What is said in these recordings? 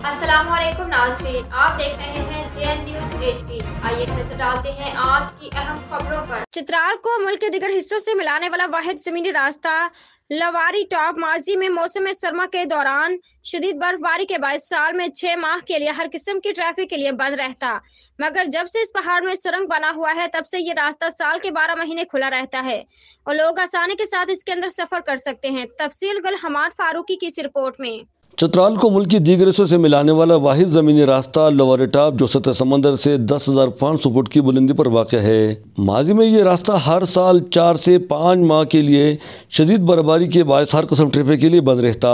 السلام علیکم ناظرین، آپ دیکھ رہے ہیں JN نیوز HD۔ آئیے نظر ڈالتے ہیں آج کی اہم خبروں پر۔ چترال کو ملک کے دیگر حصوں سے ملانے والا واحد زمینی راستہ لواری ٹاپ ماضی میں موسم سرما کے دوران شدید برف باری کے باعث سال میں 6 ماہ کے لیے ہر قسم کی ٹریفک کے لیے بند رہتا، مگر جب سے اس پہاڑ میں سرنگ بنا ہوا ہے تب سے یہ راستہ سال کے 12 مہینے کھلا رہتا ہے اور لوگ آسانی کے ساتھ اس کے اندر سفر کر سکتے ہیں۔ تفصیل گل حماد فاروقی کی اس رپورٹ میں۔ چترال کو ملک کی دیگر حصوں سے ملانے والا واحد زمینی راستہ لواری ٹاپ جو سطح سمندر سے 10,500 فٹ کی بلندی پر واقع ہے۔ ماضی میں یہ راستہ ہر سال 4 سے 5 ماہ کے لیے شدید برفباری کے باعث ہر قسم ٹریفک کے لیے بند رہتا۔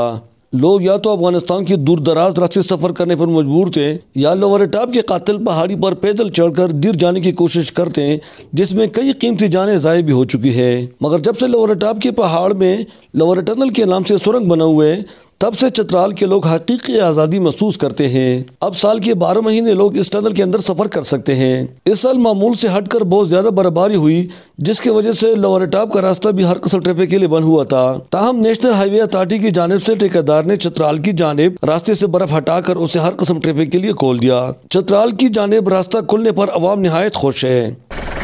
لوگ یا تو افغانستان کی دور دراز راستے سفر کرنے پر مجبور تھے یا لواری ٹاپ کے قاتل پہاڑی پر پیدل چڑھ کر دیر جانے کی کوشش کرتے ہیں، جس میں کئی قیمتی جانیں ضائع بھی ہو چکی ہے۔ مگر جب سے لواری ٹاپ کے پہاڑ میں لواری ٹنل کے نام سے سرنگ بنا ہوئے تب سے چترال کے لوگ حقیقی آزادی محسوس کرتے ہیں۔ اب سال کے 12 مہینے لوگ اس ٹنل کے اندر سفر کر سکتے ہیں۔ اس سال معمول سے ہٹ کر بہت زیادہ برفباری ہوئی، جس کی وجہ سے لواری ٹاپ کا راستہ بھی ہر قسم ٹریفک کے لیے بند ہوا تھا۔ تاہم نیشنل ہائی وے اتھارٹی کی جانب سے ٹھیکیدار نے چترال کی جانب راستے سے برف ہٹا کر اسے ہر قسم ٹریفک کے لیے کھول دیا۔ چترال کی جانب راستہ کھلنے پر عوام نہایت خوش ہے۔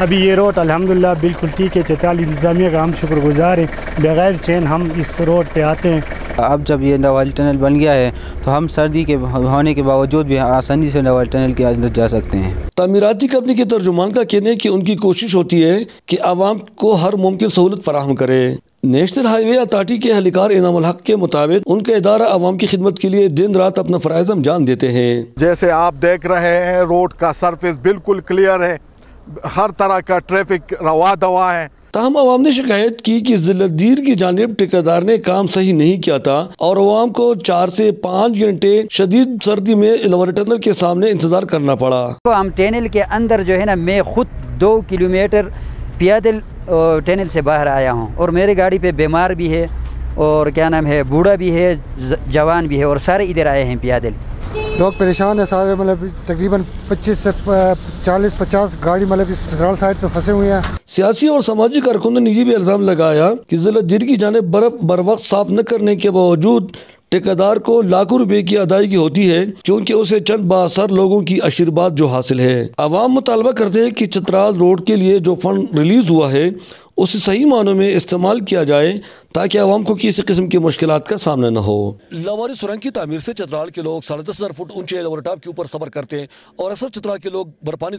ابھی یہ روڈ الحمدللہ بالکل ٹھیک ہے۔ چترال انتظامیہ کا ہم شکر گزار ہیں، بغیر چین ہم اس روڈ پہ آتے ہیں۔ اب جب یہ لواری ٹنل بن گیا ہے تو ہم سردی کے ہونے کے باوجود بھی آسانی سے لواری ٹنل کے اندر جا سکتے ہیں۔ تعمیراتی کمپنی کے ترجمان کا کہنا ہے کہ ان کی کوشش ہوتی ہے کہ عوام کو ہر ممکن سہولت فراہم کرے۔ نیشنل ہائی وے اتھارٹی کے اہلکار انعام الحق کے مطابق ان کا ادارہ عوام کی خدمت کے لیے دن رات اپنا فرائض انجام دیتے ہیں۔ جیسے آپ دیکھ رہے ہیں روڈ کا سرفیس بالکل کلیئر ہے، ہر طرح کا ٹریفک روا دوا ہے۔ تاہم عوام نے شکایت کی کہ ضلع دیر کی جانب ٹھیکیدار نے کام صحیح نہیں کیا تھا اور عوام کو 4 سے 5 گھنٹے شدید سردی میں لواری ٹنل کے سامنے انتظار کرنا پڑا۔ ہم ٹنل کے اندر جو ہے نا، میں خود 2 کلومیٹر پیدل ٹنل سے باہر آیا ہوں اور میری گاڑی پہ بیمار بھی ہے اور کیا نام ہے، بوڑھا بھی ہے، جوان بھی ہے اور سارے ادھر آئے ہیں پیدل۔ لوگ پریشان ہیں سارے، مطلب تقریباً 25 سے 40-50 گاڑی مطلب اس چترال سائڈ پہ پھنسے ہوئے ہیں۔ سیاسی اور سماجی کارکنوں نے یہ بھی الزام لگایا کہ ضلع دیر کی جانب برف بر وقت صاف نہ کرنے کے باوجود ٹھیکیدار کو لاکھوں روپے کی ادائیگی ہوتی ہے، کیونکہ اسے چند بااثر لوگوں کی آشیرواد جو حاصل ہے۔ عوام مطالبہ کرتے ہیں کہ چترال روڈ کے لیے جو فنڈ ریلیز ہوا ہے اسے صحیح معنوں میں استعمال کیا جائے تاکہ عوام کو کسی قسم کی مشکلات کا سامنا نہ ہو۔ لواری سرنگ کی تعمیر سے چترال کے لوگ 10,500 فٹ اونچے لواری ٹاپ کے اوپر سفر کرتے ہیں اور اکثر چترال کے لوگ برفانی